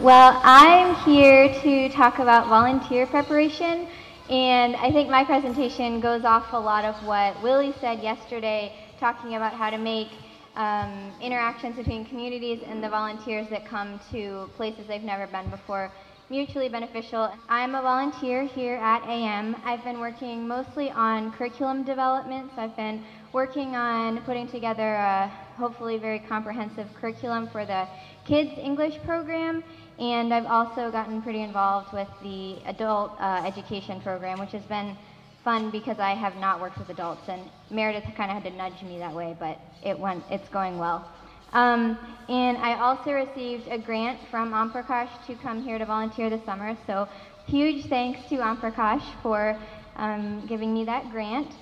Well, I'm here to talk about volunteer preparation, and I think my presentation goes off a lot of what Willie said yesterday, talking about how to make interactions between communities and the volunteers that come to places they've never been before mutually beneficial. I'm a volunteer here at AM. I've been working mostly on curriculum development, so I've been working on putting together a hopefully very comprehensive curriculum for the kids English program, and I've also gotten pretty involved with the adult education program, which has been fun because I have not worked with adults, and Meredith kind of had to nudge me that way, but it's going well. And I also received a grant from Omprakash to come here to volunteer this summer, so huge thanks to Omprakash for giving me that grant.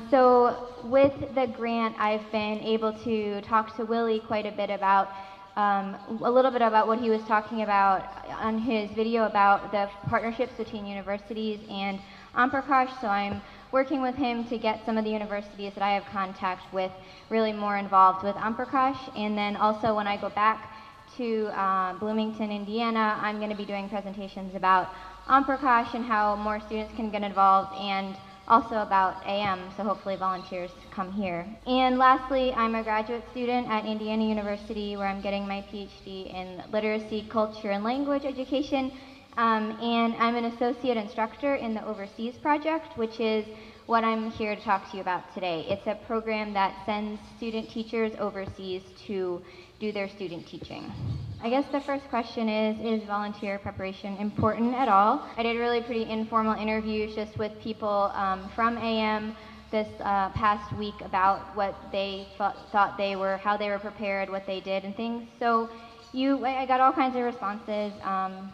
So with the grant, I've been able to talk to Willie quite a bit about a little bit about what he was talking about on his video about the partnerships between universities and Omprakash. So I'm working with him to get some of the universities that I have contact with really more involved with Omprakash. And then also when I go back to Bloomington, Indiana, I'm going to be doing presentations about Omprakash and how more students can get involved, and also about AM, so hopefully volunteers come here. And lastly, I'm a graduate student at Indiana University, where I'm getting my PhD in literacy, culture, and language education. And I'm an associate instructor in the Overseas Project, which is what I'm here to talk to you about today. It's a program that sends student teachers overseas to do their student teaching. I guess the first question is volunteer preparation important at all? I did really pretty informal interviews just with people from AM this past week about what they thought they were, how they were prepared, what they did and things. So I got all kinds of responses.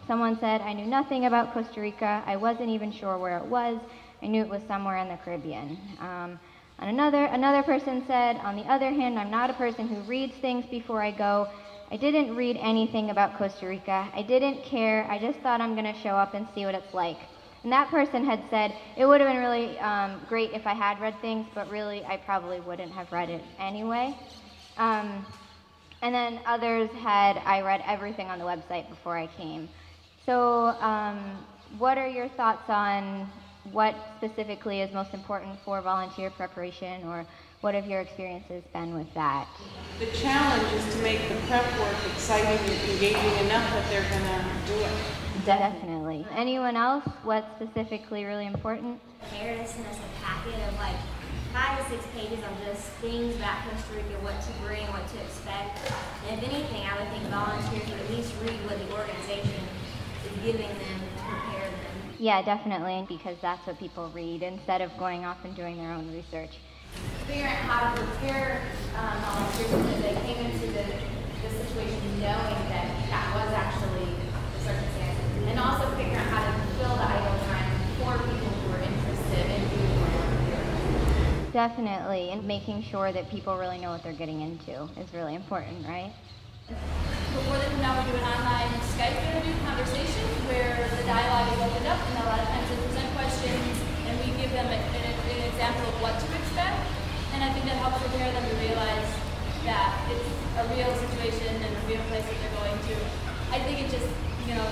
Someone said, I knew nothing about Costa Rica. I wasn't even sure where it was. I knew it was somewhere in the Caribbean. And another person said, on the other hand, I'm not a person who reads things before I go. I didn't read anything about Costa Rica. I didn't care. I just thought I'm going to show up and see what it's like. And that person had said, it would have been really great if I had read things, but really I probably wouldn't have read it anyway. And then others had, I read everything on the website before I came. So what are your thoughts on what specifically is most important for volunteer preparation, or what have your experiences been with that? The challenge is to make the prep work exciting and engaging enough that they're going to do it. Definitely. Anyone else? What's specifically really important? Meredith sent us a packet of like 5 to 6 pages on just things about Costa Rica, what to bring, what to expect. And if anything, I would think volunteers would at least read what the organization is giving them to prepare them. Yeah, definitely, because that's what people read instead of going off and doing their own research. Figuring out how to prepare volunteers so that they came into the situation knowing that that was actually the circumstance. And also figuring out how to fill the idle time for people who are interested in doing what we're doing. Definitely, and making sure that people really know what they're getting into is really important, right? Before they come down, we do an online Skype interview conversation where the dialogue is opened up, and a lot of times they present questions and we give them an example of what to expect. And I think that helps prepare them to realize that it's a real situation and a real place that they're going to. I think it just,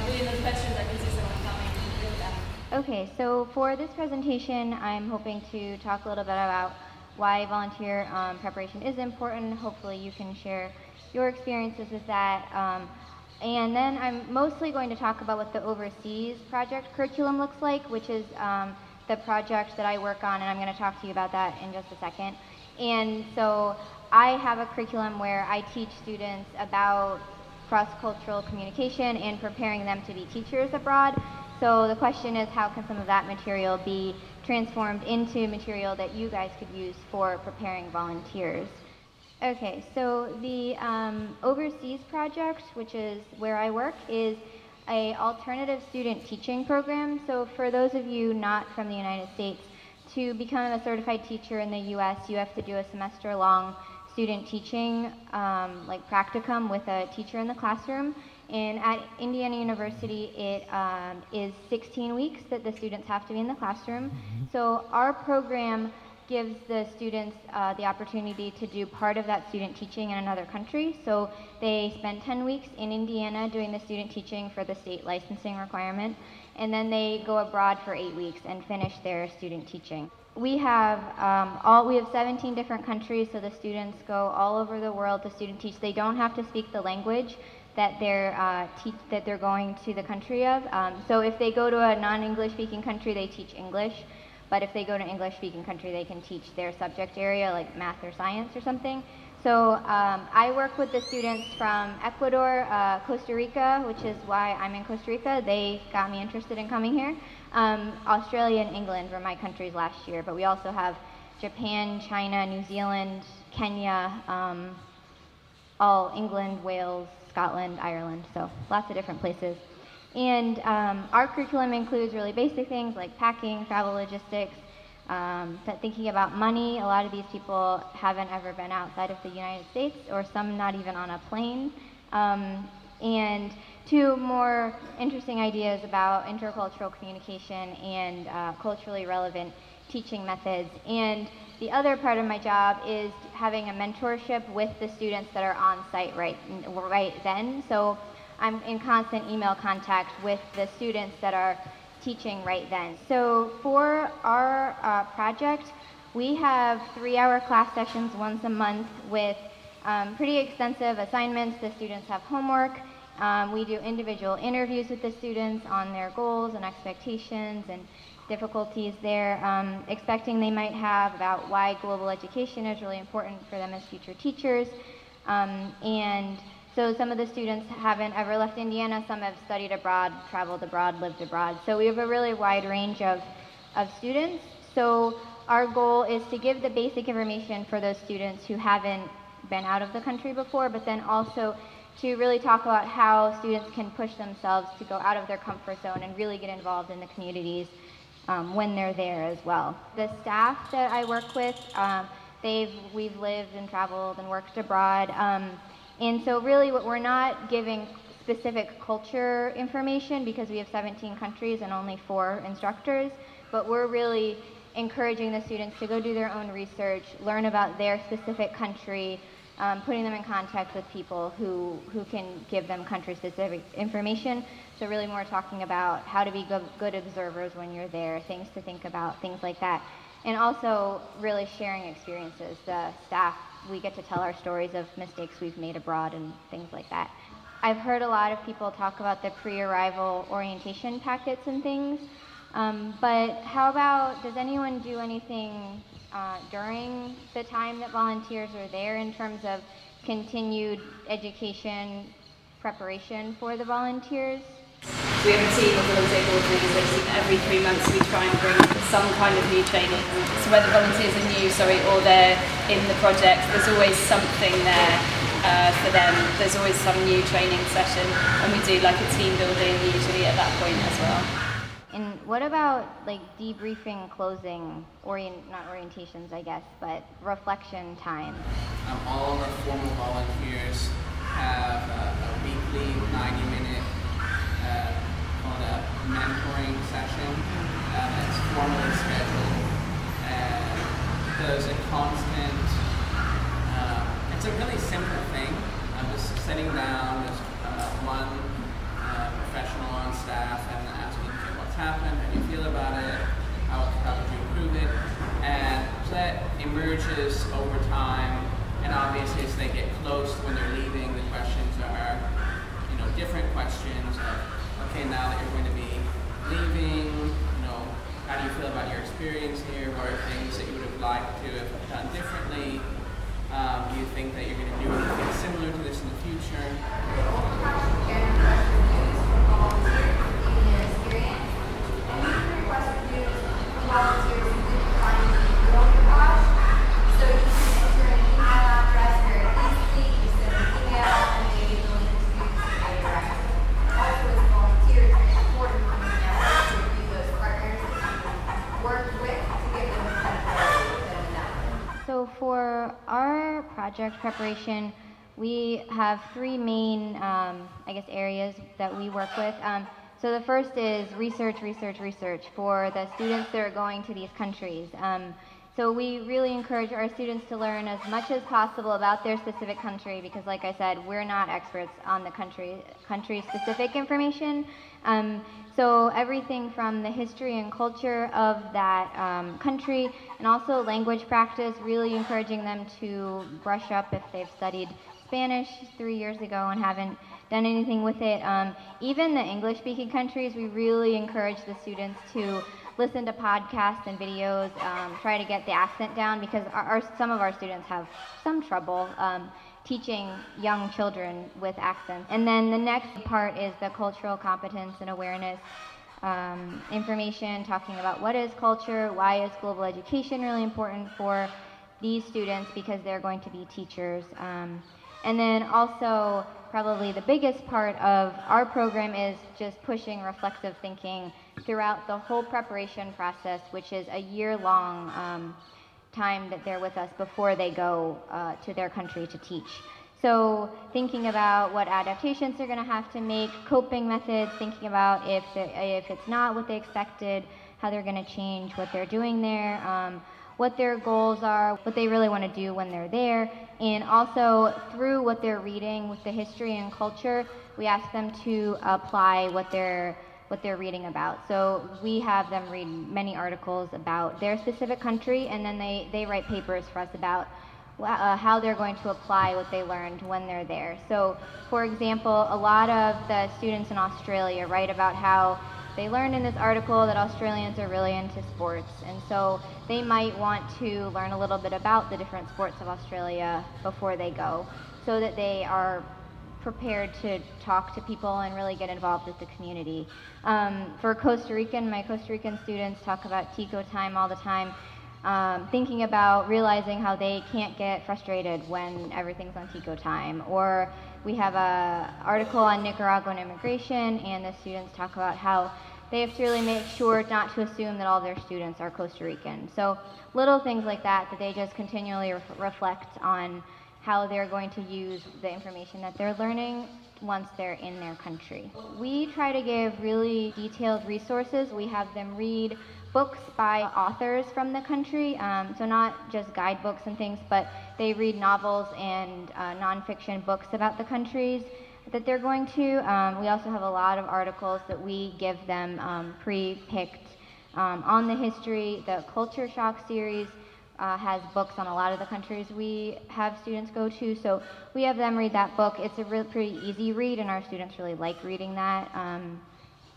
reading those questions, I can see someone coming with that. Okay, so for this presentation, I'm hoping to talk a little bit about why volunteer preparation is important. Hopefully you can share your experiences with that. And then I'm mostly going to talk about what the Overseas Project curriculum looks like, which is the project that I work on, and I'm going to talk to you about that in just a second. And so I have a curriculum where I teach students about cross-cultural communication and preparing them to be teachers abroad. So the question is, how can some of that material be transformed into material that you guys could use for preparing volunteers? Okay, so the Overseas Project, which is where I work, is an alternative student teaching program. So for those of you not from the United States, to become a certified teacher in the US, you have to do a semester-long student teaching, like practicum with a teacher in the classroom. And at Indiana University, it is 16 weeks that the students have to be in the classroom. So our program gives the students the opportunity to do part of that student teaching in another country. So they spend 10 weeks in Indiana doing the student teaching for the state licensing requirement, and then they go abroad for 8 weeks and finish their student teaching. We have 17 different countries, so the students go all over the world to student teach. They don't have to speak the language that they're going to the country of. So if they go to a non-English speaking country, they teach English. But if they go to English speaking country, they can teach their subject area, like math or science or something. So I work with the students from Ecuador, Costa Rica, which is why I'm in Costa Rica. They got me interested in coming here. Australia and England were my countries last year, but we also have Japan, China, New Zealand, Kenya, all England, Wales, Scotland, Ireland, so lots of different places. And our curriculum includes really basic things like packing, travel logistics, thinking about money. A lot of these people haven't ever been outside of the United States, or some not even on a plane. And two more interesting ideas about intercultural communication and culturally relevant teaching methods. And the other part of my job is having a mentorship with the students that are on site right then. So I'm in constant email contact with the students that are teaching right then. So for our project, we have 3-hour class sessions once a month with pretty extensive assignments. The students have homework. We do individual interviews with the students on their goals and expectations and difficulties they're expecting they might have about why global education is really important for them as future teachers. And so some of the students haven't ever left Indiana, some have studied abroad, traveled abroad, lived abroad. So we have a really wide range of students. So our goal is to give the basic information for those students who haven't been out of the country before, but then also to really talk about how students can push themselves to go out of their comfort zone and really get involved in the communities when they're there as well. The staff that I work with, we've lived and traveled and worked abroad. And so really we're not giving specific culture information because we have 17 countries and only 4 instructors, but we're really encouraging the students to go do their own research, learn about their specific country, putting them in contact with people who can give them country-specific information. So really more talking about how to be good observers when you're there, things to think about, things like that. And also really sharing experiences. The staff, we get to tell our stories of mistakes we've made abroad and things like that. I've heard a lot of people talk about the pre-arrival orientation packets and things, but how about, does anyone do anything during the time that volunteers are there in terms of continued education preparation for the volunteers? We have a team of volunteer coordinators. Every 3 months we try and bring some kind of new training. So whether volunteers are new, or they're in the project, there's always something there for them. There's always some new training session, and we do like a team building usually at that point as well. And what about like debriefing, closing, not orientations I guess, but reflection time? All of our formal volunteers have a weekly 90-minute called a mentoring session that's formally scheduled. And there's a constant, it's a really simple thing. I'm just sitting down with one professional on staff and asking, okay, what's happened, how do you feel about it, how would you improve it, and that emerges over time. And obviously as they get close when they're leaving, the questions are, different questions of, okay, now that you're going to be leaving, how do you feel about your experience here? What are things that you would have liked to have done differently? Do you think that you're going to do anything similar to this in the future? So for our project preparation, we have 3 main, areas that we work with. So the first is research for the students that are going to these countries. So we really encourage our students to learn as much as possible about their specific country because, like I said, we're not experts on the country-specific information. So everything from the history and culture of that country, and also language practice, really encouraging them to brush up if they've studied Spanish 3 years ago and haven't done anything with it. Even the English-speaking countries, we really encourage the students to listen to podcasts and videos, try to get the accent down because some of our students have some trouble teaching young children with accents. And then the next part is the cultural competence and awareness information, talking about what is culture, why is global education really important for these students because they're going to be teachers. And then also, probably the biggest part of our program is just pushing reflexive thinking throughout the whole preparation process, which is a year-long time that they're with us before they go to their country to teach. So thinking about what adaptations they're going to have to make, coping methods, thinking about if it's not what they expected, how they're going to change what they're doing there, what their goals are, what they really want to do when they're there, and also through what they're reading with the history and culture, we ask them to apply what they're reading about. So we have them read many articles about their specific country, and then they write papers for us about how they're going to apply what they learned when they're there. So, for example, a lot of the students in Australia write about how they learned in this article that Australians are really into sports, and so they might want to learn a little bit about the different sports of Australia before they go, so that they are prepared to talk to people and really get involved with the community. For Costa Rican, my Costa Rican students talk about Tico time all the time, thinking about realizing how they can't get frustrated when everything's on Tico time. Or we have an article on Nicaraguan immigration, and the students talk about how they have to really make sure not to assume that all their students are Costa Rican. So little things like that they just continually reflect on how they're going to use the information that they're learning once they're in their country. We try to give really detailed resources. We have them read books by authors from the country, so not just guidebooks and things, but they read novels and nonfiction books about the countries that they're going to. We also have a lot of articles that we give them pre-picked on the history. The Culture Shock series has books on a lot of the countries we have students go to, so we have them read that book. It's a pretty easy read, and our students really like reading that.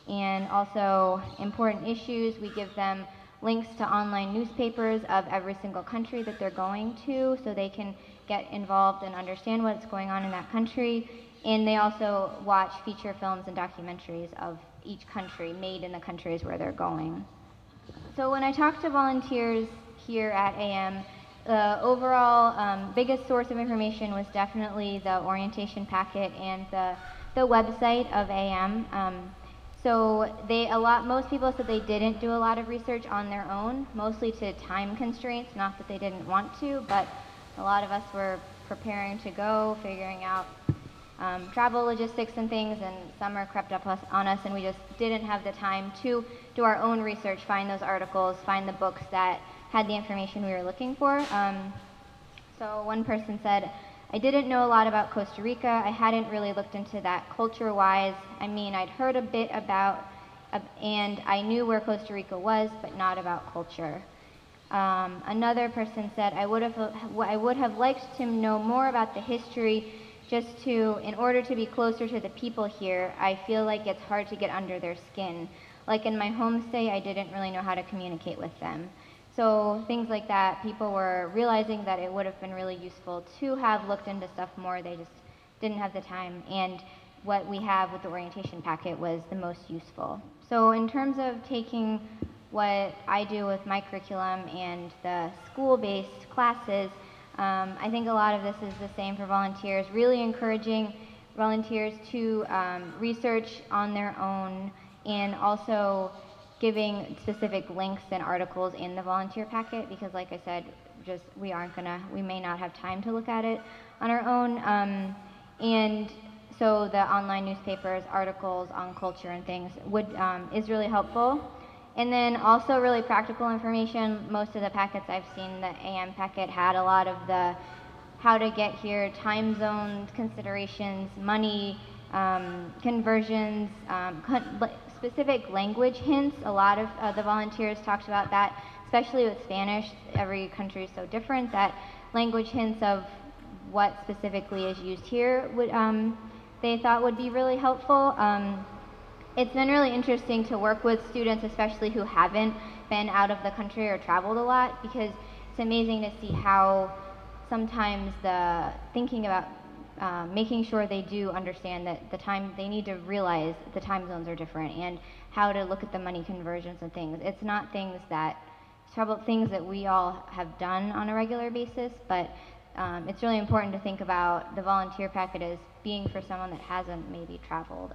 And also important issues, we give them links to online newspapers of every single country that they're going to, so they can get involved and understand what's going on in that country. And they also watch feature films and documentaries of each country made in the countries where they're going. So when I talk to volunteers here at AM, the overall biggest source of information was definitely the orientation packet and the website of AM. So most people said they didn't do a lot of research on their own, mostly to time constraints, not that they didn't want to, but a lot of us were preparing to go, figuring out travel logistics and things, and summer crept up on us, and we just didn't have the time to do our own research, find those articles, find the books that had the information we were looking for. So one person said, I didn't know a lot about Costa Rica. I hadn't really looked into that culture-wise. I mean, I'd heard a bit about, and I knew where Costa Rica was, but not about culture. Another person said, I would have liked to know more about the history in order to be closer to the people here. I feel like it's hard to get under their skin. Like in my homestay, I didn't really know how to communicate with them. So things like that, people were realizing that it would have been really useful to have looked into stuff more. They just didn't have the time, and what we have with the orientation packet was the most useful. So in terms of taking what I do with my curriculum and the school-based classes, I think a lot of this is the same for volunteers, really encouraging volunteers to research on their own, and also giving specific links and articles in the volunteer packet, because like I said, we may not have time to look at it on our own. And so the online newspapers, articles on culture and things is really helpful. And then also really practical information. Most of the packets I've seen, the AM packet had a lot of the how to get here, time zone considerations, money, conversions, specific language hints. A lot of the volunteers talked about that, especially with Spanish. Every country is so different that language hints of what specifically is used here would they thought would be really helpful. It's been really interesting to work with students, especially who haven't been out of the country or traveled a lot, because it's amazing to see how sometimes the thinking about making sure they do understand that they need to realize the time zones are different and how to look at the money conversions and things. It's not things that we all have done on a regular basis, but it's really important to think about the volunteer packet as being for someone that hasn't maybe traveled.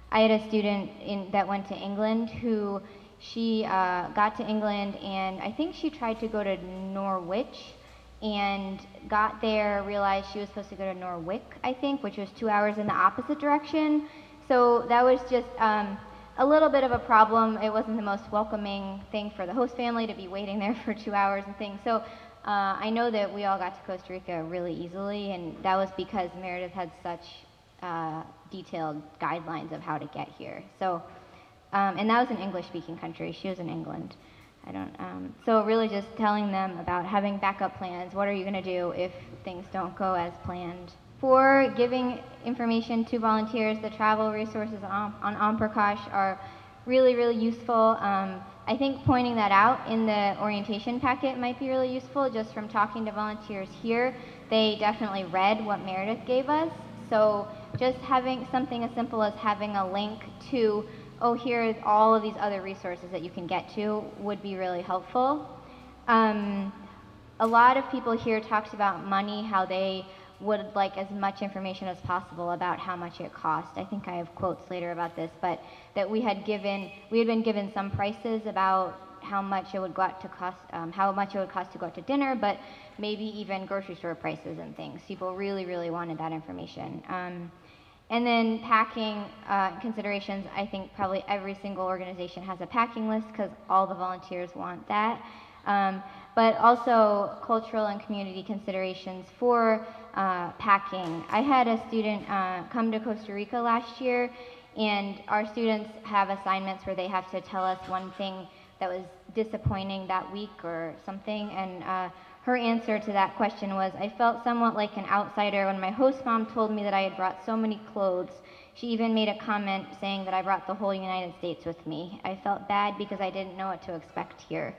I had a student that went to England who she got to England, and I think she tried to go to Norwich and got there, realized she was supposed to go to Norwich, I think, which was 2 hours in the opposite direction. So that was just a little bit of a problem. It wasn't the most welcoming thing for the host family to be waiting there for 2 hours and things. So I know that we all got to Costa Rica really easily, and that was because Meredith had such detailed guidelines of how to get here. So, and that was an English-speaking country. She was in England. So really just telling them about having backup plans. What are you going to do if things don't go as planned? For giving information to volunteers, the travel resources on Omprakash are really, really useful. I think pointing that out in the orientation packet might be really useful. Just from talking to volunteers here, they definitely read what Meredith gave us. So just having something as simple as having a link to, oh, here's all of these other resources that you can get to would be really helpful. A lot of people here talked about money, how they would like as much information as possible about how much it cost. I think I have quotes later about this, but that we had been given some prices about how much it would cost to go out to dinner, but maybe even grocery store prices and things. People really, really wanted that information. And then packing considerations, I think probably every single organization has a packing list because all the volunteers want that. But also cultural and community considerations for packing. I had a student come to Costa Rica last year, and our students have assignments where they have to tell us one thing that was disappointing that week or something, and her answer to that question was, I felt somewhat like an outsider when my host mom told me that I had brought so many clothes. She even made a comment saying that I brought the whole United States with me. I felt bad because I didn't know what to expect here.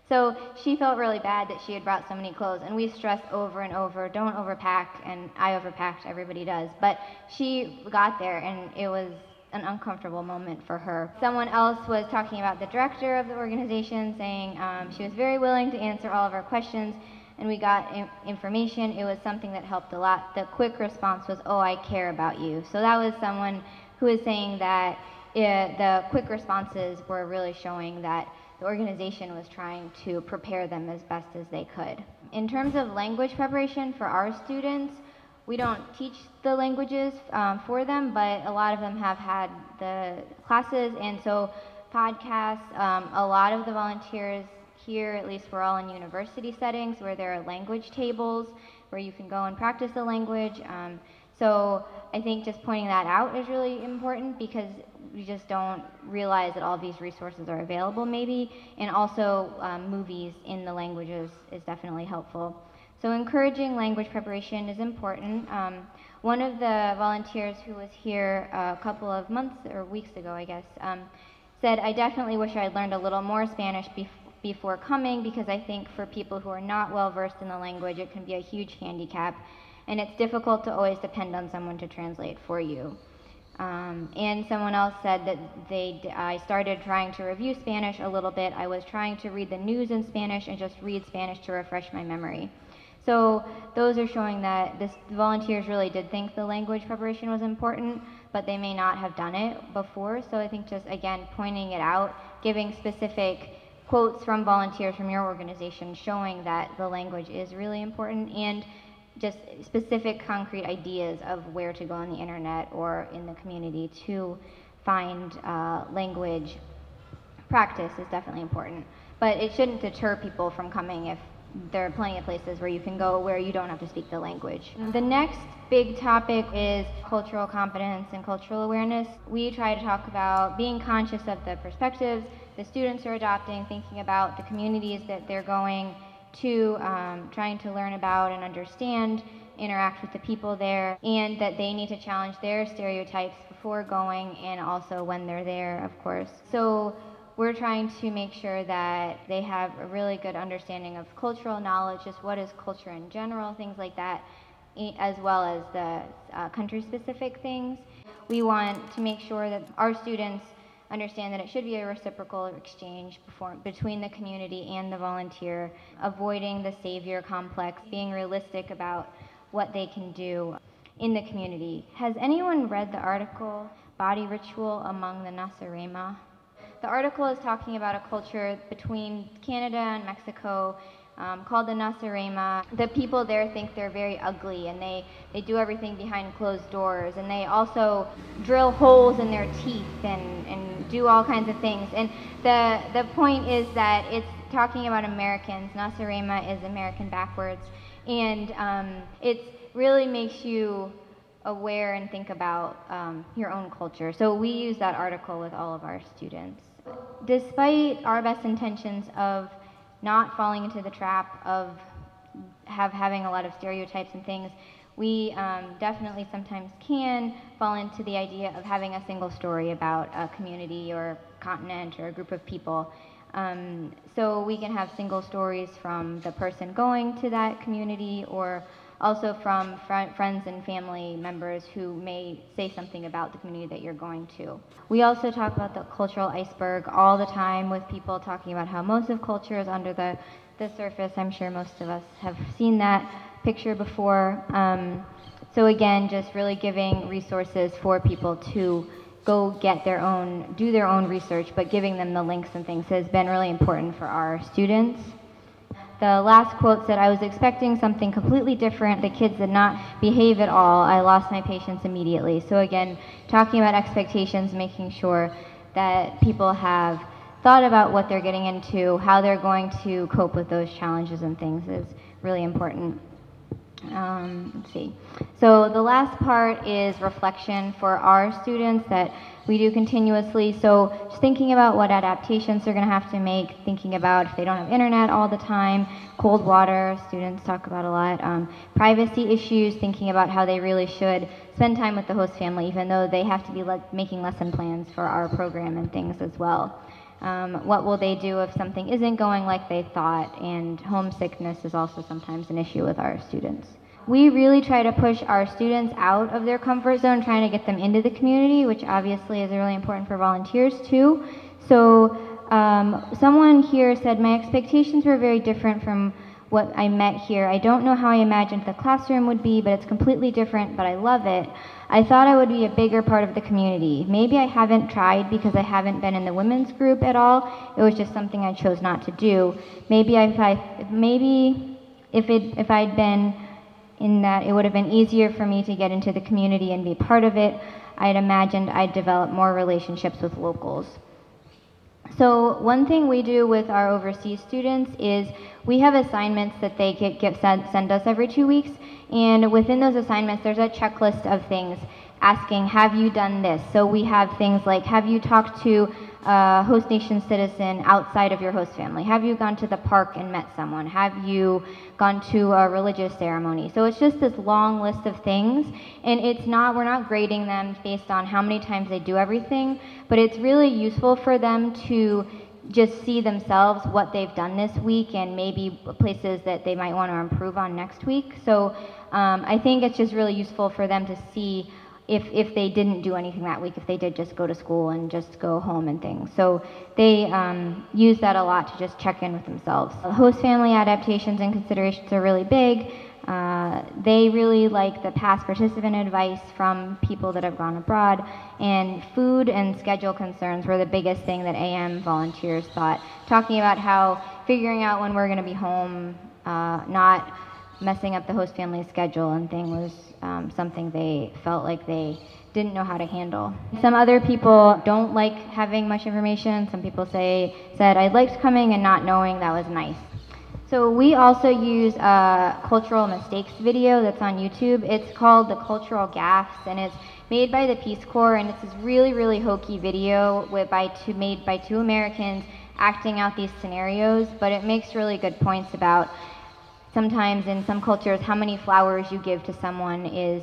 So she felt really bad that she had brought so many clothes, and we stress over and over, don't overpack, and I overpacked, everybody does. But she got there, and it was an uncomfortable moment for her. Someone else was talking about the director of the organization, saying she was very willing to answer all of our questions, and we got information. It was something that helped a lot. The quick response was, oh, I care about you. So that was someone who was saying that the quick responses were really showing that the organization was trying to prepare them as best as they could. In terms of language preparation for our students, we don't teach the languages for them, but a lot of them have had the classes, and so podcasts. A lot of the volunteers here, at least we're all in university settings where there are language tables where you can go and practice the language. So I think just pointing that out is really important because we just don't realize that all these resources are available maybe, and also movies in the languages is definitely helpful. So encouraging language preparation is important. One of the volunteers who was here a couple of months or weeks ago, I guess, said, I definitely wish I had learned a little more Spanish before coming, because I think for people who are not well versed in the language, it can be a huge handicap, and it's difficult to always depend on someone to translate for you. And someone else said that I started trying to review Spanish a little bit. I was trying to read the news in Spanish and just read Spanish to refresh my memory. So those are showing that the volunteers really did think the language preparation was important, but they may not have done it before. So I think just, again, pointing it out, giving specific quotes from volunteers from your organization showing that the language is really important, and just specific concrete ideas of where to go on the internet or in the community to find language Practice is definitely important, but it shouldn't deter people from coming if there are plenty of places where you can go where you don't have to speak the language. The next big topic is cultural competence and cultural awareness. We try to talk about being conscious of the perspectives the students are adopting, thinking about the communities that they're going to, trying to learn about and understand, interact with the people there, and that they need to challenge their stereotypes before going and also when they're there, of course. So we're trying to make sure that they have a really good understanding of cultural knowledge, just what is culture in general, things like that, as well as the country-specific things. We want to make sure that our students understand that it should be a reciprocal exchange between the community and the volunteer, avoiding the savior complex, being realistic about what they can do in the community. Has anyone read the article, Body Ritual Among the Nasarema? The article is talking about a culture between Canada and Mexico called the Nasarema. The people there think they're very ugly, and they do everything behind closed doors, and they also drill holes in their teeth and do all kinds of things. And the point is that it's talking about Americans. Nasarema is American backwards, and it really makes you aware and think about your own culture. So we use that article with all of our students. Despite our best intentions of not falling into the trap of having a lot of stereotypes and things, we definitely sometimes can fall into the idea of having a single story about a community or continent or a group of people. So we can have single stories from the person going to that community, or also from friends and family members who may say something about the community that you're going to. We also talk about the cultural iceberg all the time, with people talking about how most of culture is under the surface. I'm sure most of us have seen that picture before. So again, just really giving resources for people to go do their own research, but giving them the links and things has been really important for our students. The last quote said, "I was expecting something completely different. The kids did not behave at all. I lost my patience immediately." So again, talking about expectations, making sure that people have thought about what they're getting into, how they're going to cope with those challenges and things is really important. Let's see. So the last part is reflection for our students that we do continuously. So just thinking about what adaptations they're going to have to make, thinking about if they don't have internet all the time, cold water, students talk about a lot, privacy issues, thinking about how they really should spend time with the host family, even though they have to be making lesson plans for our program and things as well. What will they do if something isn't going like they thought? And homesickness is also sometimes an issue with our students. We really try to push our students out of their comfort zone, trying to get them into the community, which obviously is really important for volunteers too. So someone here said, "My expectations were very different from what I met here. I don't know how I imagined the classroom would be, but it's completely different, but I love it. I thought I would be a bigger part of the community. Maybe I haven't tried because I haven't been in the women's group at all. It was just something I chose not to do. Maybe if I'd been in that, it would have been easier for me to get into the community and be part of it. I'd imagined I'd develop more relationships with locals." So one thing we do with our overseas students is we have assignments that they send us every 2 weeks, and within those assignments there's a checklist of things asking, have you done this? So we have things like, have you talked to a host nation citizen outside of your host family? Have you gone to the park and met someone? Have you gone to a religious ceremony? So it's just this long list of things, and we're not grading them based on how many times they do everything, but it's really useful for them to just see themselves what they've done this week and maybe places that they might want to improve on next week. So I think it's just really useful for them to see if they didn't do anything that week, if they did just go to school and just go home and things. So they use that a lot to just check in with themselves. Host family adaptations and considerations are really big. They really like the past participant advice from people that have gone abroad, and food and schedule concerns were the biggest thing that AM volunteers thought. Talking about how figuring out when we're going to be home, not messing up the host family's schedule and thing was something they felt like they didn't know how to handle. Some other people don't like having much information. Some people said I liked coming and not knowing, that was nice. So we also use a cultural mistakes video that's on YouTube. It's called The Cultural Gaffes, and it's made by the Peace Corps, and it's this really, really hokey video made by two Americans acting out these scenarios, but it makes really good points about sometimes in some cultures how many flowers you give to someone is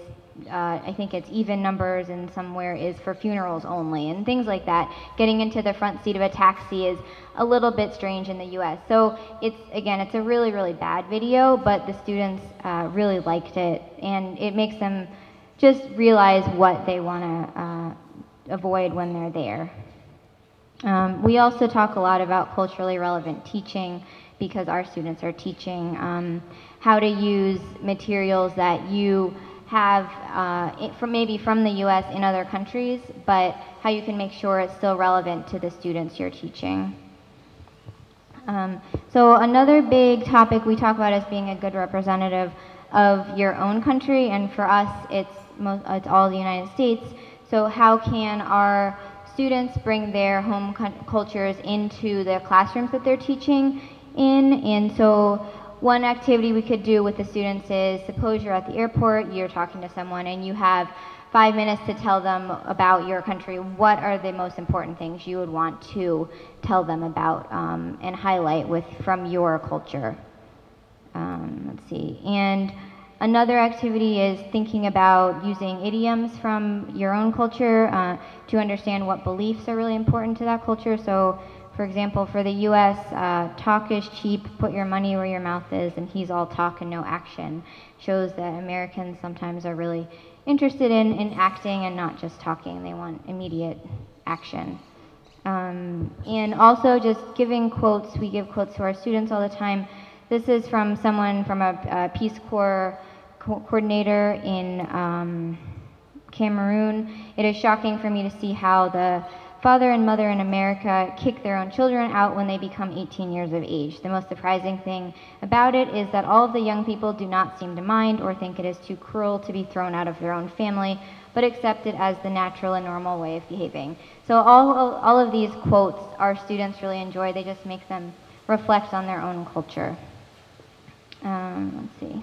I think it's even numbers, and somewhere is for funerals only, and things like that. Getting into the front seat of a taxi is a little bit strange in the US. So it's a really, really bad video, but the students really liked it, and it makes them just realize what they want to avoid when they're there. We also talk a lot about culturally relevant teaching, because our students are teaching how to use materials that you have maybe from the US in other countries, but how you can make sure it's still relevant to the students you're teaching. So another big topic we talk about is being a good representative of your own country, and for us it's all the United States. So how can our students bring their home cultures into the classrooms that they're teaching in? And so one activity we could do with the students is, suppose you're at the airport, you're talking to someone, and you have 5 minutes to tell them about your country. What are the most important things you would want to tell them about and highlight from your culture? Let's see. And another activity is thinking about using idioms from your own culture to understand what beliefs are really important to that culture. So, for example, for the US, talk is cheap, put your money where your mouth is, and he's all talk and no action. Shows that Americans sometimes are really interested in acting and not just talking. They want immediate action. And also just giving quotes. We give quotes to our students all the time. This is from someone from a Peace Corps coordinator in Cameroon. It is shocking for me to see how the father and mother in America kick their own children out when they become 18 years of age. The most surprising thing about it is that all of the young people do not seem to mind or think it is too cruel to be thrown out of their own family, but accept it as the natural and normal way of behaving. So all of these quotes our students really enjoy. They just make them reflect on their own culture. Let's see.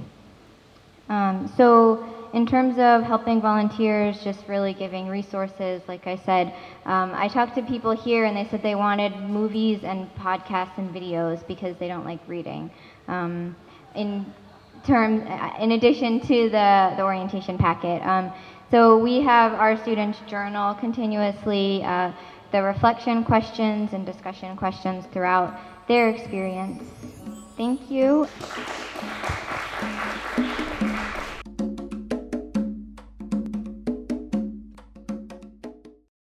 So in terms of helping volunteers, just really giving resources, like I said, I talked to people here and they said they wanted movies and podcasts and videos because they don't like reading. In addition to the orientation packet. So we have our students journal continuously the reflection questions and discussion questions throughout their experience. Thank you.